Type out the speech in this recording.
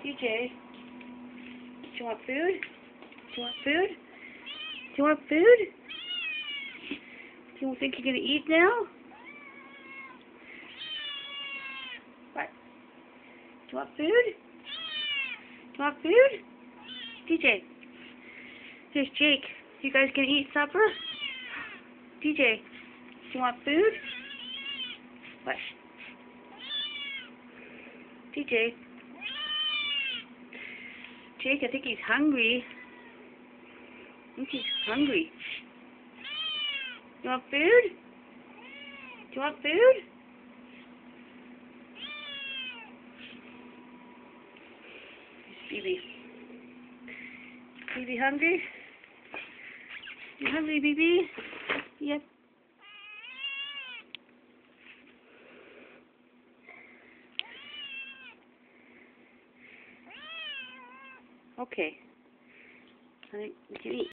DJ, do you want food? Do you want food? Do you want food? Do you think you're gonna eat now? What? Do you want food? Do you want food? DJ, here's Jake. You guys gonna eat supper? DJ, do you want food? What? DJ. Jake, I think he's hungry. I think he's hungry. You want food? Do you want food? Here's BB. BB hungry? You hungry, BB? Yep. Okay. I think we can eat.